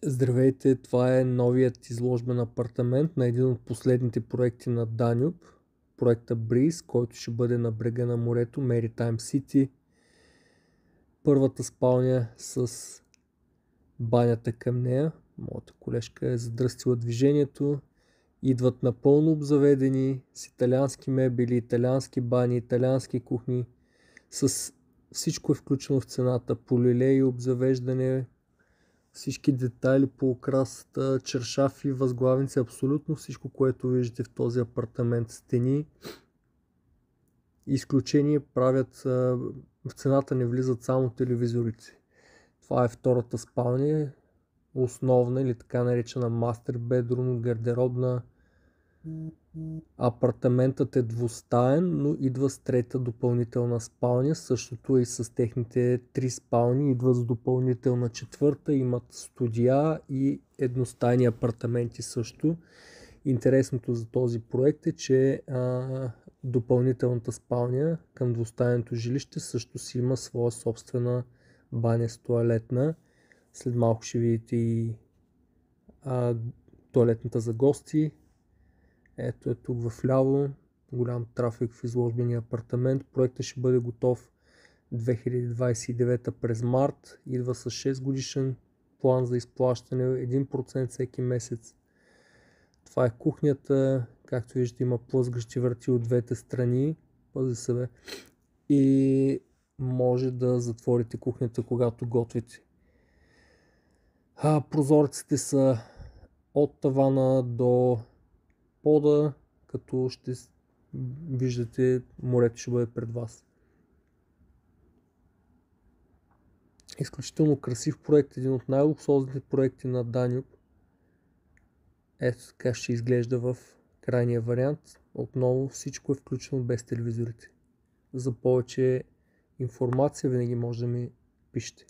Здравейте, това е новият изложбен апартамент на един от последните проекти на Danube, проекта Breeze, който ще бъде на брега на морето, Maritime City. Първата спалня с банята към нея. Моята колежка е задръстила движението. Идват напълно обзаведени с италиански мебели, италиански бани, италиански кухни. С всичко е включено в цената. Полилей, обзавеждане, всички детайли по украсата, чершафи, възглавници, абсолютно всичко, което виждате в този апартамент. Стени. Изключение правят, в цената не влизат само телевизорите. Това е втората спалня, основна или така наречена мастер бедрум, гардеробна. Апартаментът е двустаен, но идва с трета допълнителна спалня. Същото е и с техните три спални. Идва с допълнителна четвърта. Имат студия и едностайни апартаменти също. Интересното за този проект е, че допълнителната спалня към двустайното жилище също си има своя собствена баня с тоалетна. След малко ще видите и тоалетната за гости. Ето е тук вляво, голям трафик в изложбения апартамент. Проектът ще бъде готов 2029 през март. Идва с 6 годишен план за изплащане, 1% всеки месец. Това е кухнята, както виждате има плъзгащи врати от двете страни. Пази се бе. И може да затворите кухнята, когато готвите. Прозорците са от тавана до пода, като ще виждате морето ще бъде пред вас. Изключително красив проект, един от най-луксозните проекти на Danube. Ето така ще изглежда в крайния вариант. Отново всичко е включено без телевизорите. За повече информация винаги може да ми пишете.